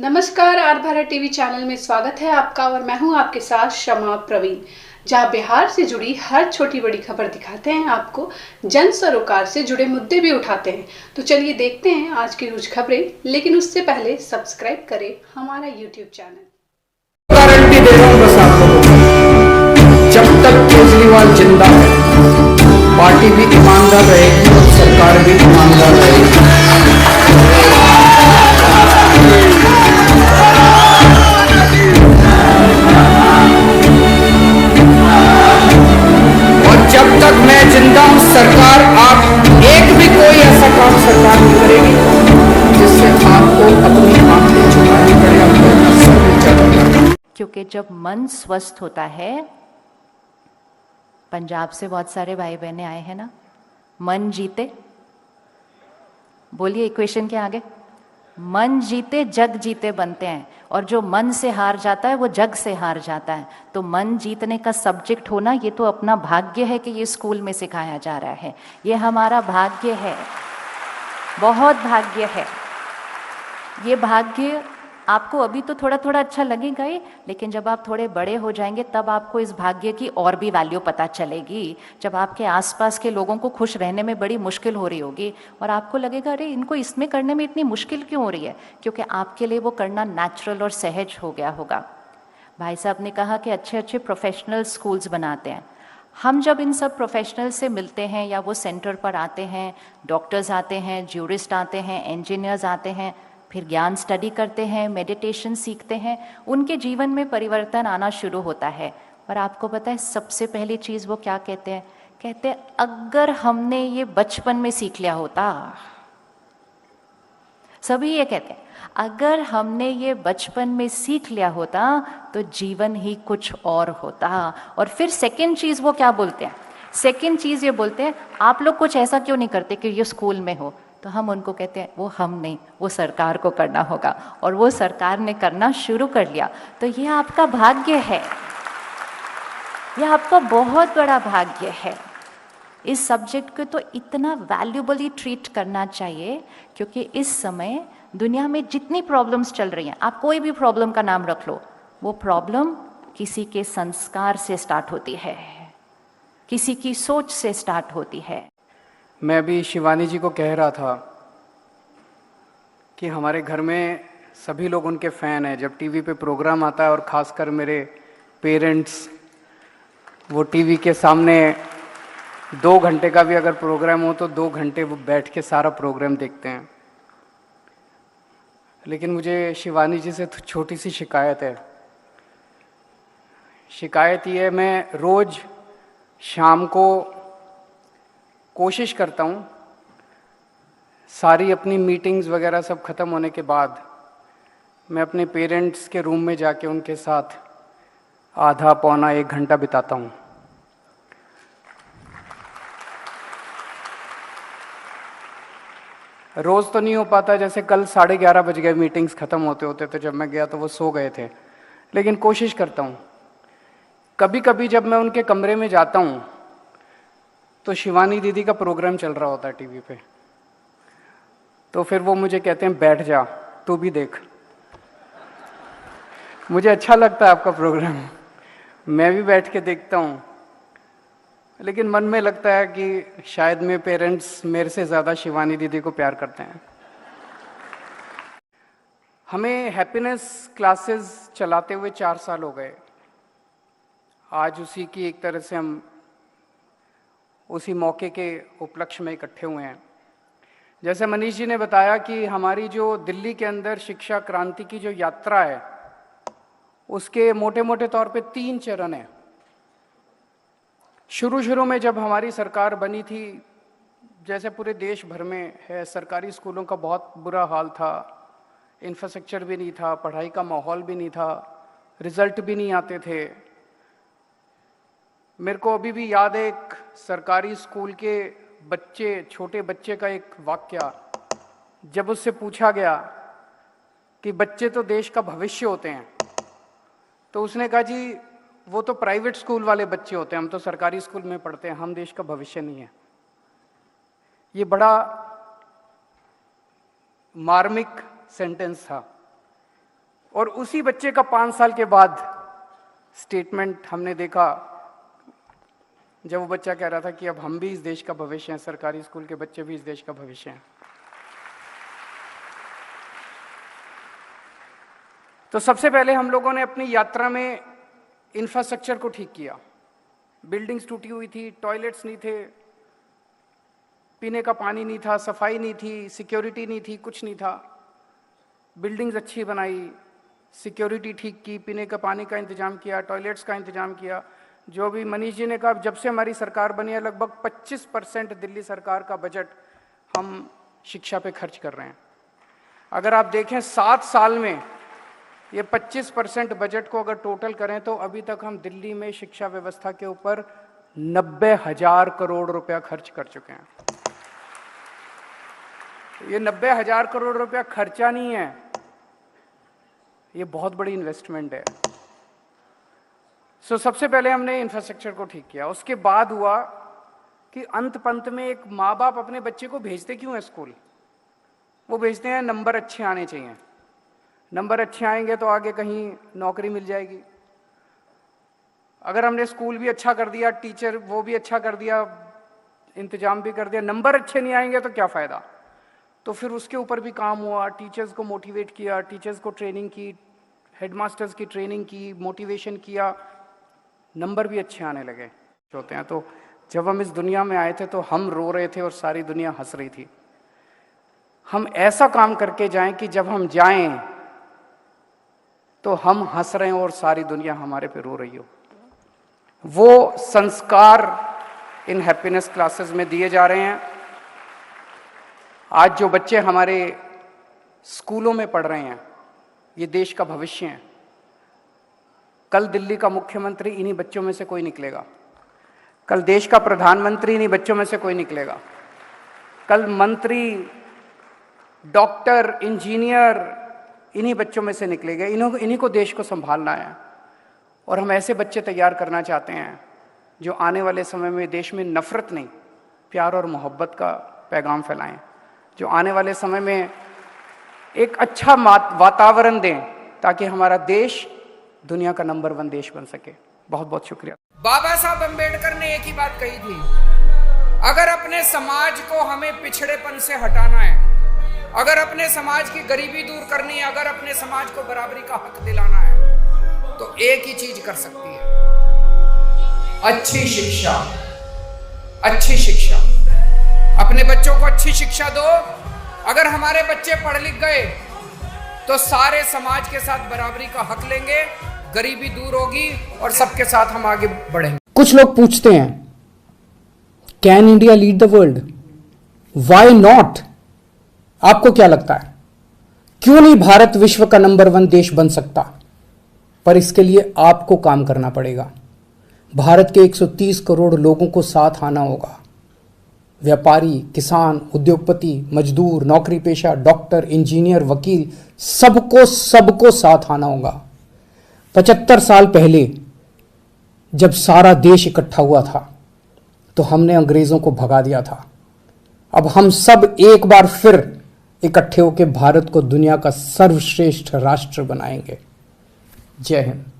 नमस्कार, are Bharat TV channel में स्वागत है आपका और मैं हूं आपके साथ शमा प्रवीण, जहां बिहार से जुड़ी हर छोटी बड़ी खबर दिखाते हैं आपको, जन सरोकार से जुड़े मुद्दे भी उठाते हैं। तो चलिए देखते हैं आज की कुछ खबरें, लेकिन उससे पहले सब्सक्राइब करें हमारा यूट्यूब चैनल। गारंटी दे रहा हूं बस आप लोगों को, जब तक केजरीवाल जिंदा है पार्टी भी ईमानदार रहेगी और सरकार भी ईमानदार रहेगी। और जब तक मैं जिंदा हूं सरकार, आप एक भी कोई ऐसा काम सरकार नहीं करेगी जिससे आपको अपनी आंखें झुकानी पड़े, आपको अपना सर नीचा करना पड़े। क्योंकि जब मन स्वस्थ होता है, पंजाब से बहुत सारे भाई बहने आए हैं ना, मन जीते, बोलिए इक्वेशन के आगे, मन जीते जग जीते बनते हैं, और जो मन से हार जाता है वो जग से हार जाता है। तो मन जीतने का सब्जेक्ट होना ये तो अपना भाग्य है कि ये स्कूल में सिखाया जा रहा है, ये हमारा भाग्य है, बहुत भाग्य है। ये भाग्य आपको अभी तो थोड़ा थोड़ा अच्छा लगेगा ही, लेकिन जब आप थोड़े बड़े हो जाएंगे तब आपको इस भाग्य की और भी वैल्यू पता चलेगी। जब आपके आसपास के लोगों को खुश रहने में बड़ी मुश्किल हो रही होगी और आपको लगेगा अरे इनको इसमें करने में इतनी मुश्किल क्यों हो रही है, क्योंकि आपके लिए वो करना नेचुरल और सहज हो गया होगा। भाई साहब ने कहा कि अच्छे अच्छे प्रोफेशनल स्कूल्स बनाते हैं। हम जब इन सब प्रोफेशनल से मिलते हैं या वो सेंटर पर आते हैं, डॉक्टर्स आते हैं, ज्यूरिस्ट आते हैं, इंजीनियर्स आते हैं, फिर ज्ञान स्टडी करते हैं, मेडिटेशन सीखते हैं, उनके जीवन में परिवर्तन आना शुरू होता है। और आपको पता है सबसे पहली चीज़ वो क्या कहते हैं? कहते हैं अगर हमने ये बचपन में सीख लिया होता, सभी ये कहते हैं अगर हमने ये बचपन में सीख लिया होता तो जीवन ही कुछ और होता। और फिर सेकंड चीज़ वो क्या बोलते हैं? सेकंड चीज़ ये बोलते हैं आप लोग कुछ ऐसा क्यों नहीं करते कि ये स्कूल में हो। तो हम उनको कहते हैं वो हम नहीं, वो सरकार को करना होगा, और वो सरकार ने करना शुरू कर लिया। तो ये आपका भाग्य है, ये आपका बहुत बड़ा भाग्य है। इस सब्जेक्ट को तो इतना वैल्यूबली ट्रीट करना चाहिए, क्योंकि इस समय दुनिया में जितनी प्रॉब्लम्स चल रही हैं, आप कोई भी प्रॉब्लम का नाम रख लो, वो प्रॉब्लम किसी के संस्कार से स्टार्ट होती है, किसी की सोच से स्टार्ट होती है। मैं भी शिवानी जी को कह रहा था कि हमारे घर में सभी लोग उनके फ़ैन हैं। जब टीवी पे प्रोग्राम आता है और ख़ासकर मेरे पेरेंट्स, वो टीवी के सामने 2 घंटे का भी अगर प्रोग्राम हो तो 2 घंटे वो बैठ के सारा प्रोग्राम देखते हैं। लेकिन मुझे शिवानी जी से छोटी सी शिकायत है। शिकायत ये है, मैं रोज़ शाम को कोशिश करता हूँ सारी अपनी मीटिंग्स वगैरह सब ख़त्म होने के बाद मैं अपने पेरेंट्स के रूम में जाके उनके साथ आधा पौना 1 घंटा बिताता हूँ। रोज़ तो नहीं हो पाता, जैसे कल 11:30 बज गए मीटिंग्स ख़त्म होते होते, तो जब मैं गया तो वो सो गए थे, लेकिन कोशिश करता हूँ। कभी कभी जब मैं उनके कमरे में जाता हूँ तो शिवानी दीदी का प्रोग्राम चल रहा होता है टीवी पे, तो फिर वो मुझे कहते हैं बैठ जा तू भी देख। मुझे अच्छा लगता है आपका प्रोग्राम, मैं भी बैठ के देखता हूँ, लेकिन मन में लगता है कि शायद मेरे पेरेंट्स मेरे से ज़्यादा शिवानी दीदी को प्यार करते हैं। हमें हैप्पीनेस क्लासेस चलाते हुए 4 साल हो गए। आज उसी की एक तरह से हम उसी मौके के उपलक्ष्य में इकट्ठे हुए हैं। जैसे मनीष जी ने बताया कि हमारी जो दिल्ली के अंदर शिक्षा क्रांति की जो यात्रा है, उसके मोटे मोटे तौर पे 3 चरण हैं। शुरू में जब हमारी सरकार बनी थी, जैसे पूरे देश भर में है, सरकारी स्कूलों का बहुत बुरा हाल था, इंफ्रास्ट्रक्चर भी नहीं था, पढ़ाई का माहौल भी नहीं था, रिजल्ट भी नहीं आते थे। मेरे को अभी भी याद है एक सरकारी स्कूल के बच्चे, छोटे बच्चे का एक वाक्य, जब उससे पूछा गया कि बच्चे तो देश का भविष्य होते हैं, तो उसने कहा जी वो तो प्राइवेट स्कूल वाले बच्चे होते हैं, हम तो सरकारी स्कूल में पढ़ते हैं, हम देश का भविष्य नहीं है। ये बड़ा मार्मिक सेंटेंस था। और उसी बच्चे का 5 साल के बाद स्टेटमेंट हमने देखा, जब वो बच्चा कह रहा था कि अब हम भी इस देश का भविष्य हैं, सरकारी स्कूल के बच्चे भी इस देश का भविष्य हैं। तो सबसे पहले हम लोगों ने अपनी यात्रा में इंफ्रास्ट्रक्चर को ठीक किया। बिल्डिंग्स टूटी हुई थी, टॉयलेट्स नहीं थे, पीने का पानी नहीं था, सफाई नहीं थी, सिक्योरिटी नहीं थी, कुछ नहीं था। बिल्डिंग्स अच्छी बनाई, सिक्योरिटी ठीक की, पीने का पानी का इंतजाम किया, टॉयलेट्स का इंतजाम किया। जो भी मनीष जी ने कहा, जब से हमारी सरकार बनी है लगभग 25% दिल्ली सरकार का बजट हम शिक्षा पे खर्च कर रहे हैं। अगर आप देखें 7 साल में ये 25% बजट को अगर टोटल करें तो अभी तक हम दिल्ली में शिक्षा व्यवस्था के ऊपर 90,000 करोड़ रुपया खर्च कर चुके हैं। ये 90,000 करोड़ रुपया खर्चा नहीं है, ये बहुत बड़ी इन्वेस्टमेंट है। सबसे पहले हमने इंफ्रास्ट्रक्चर को ठीक किया। उसके बाद हुआ कि अंत पंत में एक माँ बाप अपने बच्चे को भेजते क्यों है स्कूल? वो भेजते हैं नंबर अच्छे आने चाहिए, नंबर अच्छे आएंगे तो आगे कहीं नौकरी मिल जाएगी। अगर हमने स्कूल भी अच्छा कर दिया, टीचर वो भी अच्छा कर दिया, इंतजाम भी कर दिया, नंबर अच्छे नहीं आएंगे तो क्या फ़ायदा? तो फिर उसके ऊपर भी काम हुआ, टीचर्स को मोटिवेट किया, टीचर्स को ट्रेनिंग की, हेडमास्टर्स की ट्रेनिंग की, मोटिवेशन किया, नंबर भी अच्छे आने लगे होते हैं। तो जब हम इस दुनिया में आए थे तो हम रो रहे थे और सारी दुनिया हंस रही थी। हम ऐसा काम करके जाएं कि जब हम जाएं तो हम हंस रहे हो और सारी दुनिया हमारे पे रो रही हो। वो संस्कार इन हैप्पीनेस क्लासेस में दिए जा रहे हैं। आज जो बच्चे हमारे स्कूलों में पढ़ रहे हैं, ये देश का भविष्य है। कल दिल्ली का मुख्यमंत्री इन्हीं बच्चों में से कोई निकलेगा, कल देश का प्रधानमंत्री इन्हीं बच्चों में से कोई निकलेगा, कल मंत्री, डॉक्टर, इंजीनियर इन्हीं बच्चों में से निकलेगा। इन्हीं को देश को संभालना है। और हम ऐसे बच्चे तैयार करना चाहते हैं जो आने वाले समय में देश में नफरत नहीं, प्यार और मोहब्बत का पैगाम फैलाएं, जो आने वाले समय में एक अच्छा वातावरण दें ताकि हमारा देश दुनिया का नंबर 1 देश बन सके। बहुत बहुत शुक्रिया। बाबा साहब अम्बेडकर ने एक ही बात कही थी, अगर अपने समाज को हमें पिछड़ेपन से हटाना है, अगर अपने समाज की गरीबी दूर करनी है, अगर अपने समाज को बराबरी का हक दिलाना है, तो एक ही चीज कर सकती है, अच्छी शिक्षा। अच्छी शिक्षा, अपने बच्चों को अच्छी शिक्षा दो। अगर हमारे बच्चे पढ़ लिख गए तो सारे समाज के साथ बराबरी का हक लेंगे, गरीबी दूर होगी और सबके साथ हम आगे बढ़ेंगे। कुछ लोग पूछते हैं, can India lead the world? Why not? आपको क्या लगता है, क्यों नहीं भारत विश्व का नंबर 1 देश बन सकता? पर इसके लिए आपको काम करना पड़ेगा। भारत के 130 करोड़ लोगों को साथ आना होगा। व्यापारी, किसान, उद्योगपति, मजदूर, नौकरी पेशा, डॉक्टर, इंजीनियर, वकील, सबको साथ आना होगा। 75 साल पहले जब सारा देश इकट्ठा हुआ था तो हमने अंग्रेजों को भगा दिया था। अब हम सब एक बार फिर इकट्ठे होकर भारत को दुनिया का सर्वश्रेष्ठ राष्ट्र बनाएंगे। जय हिंद।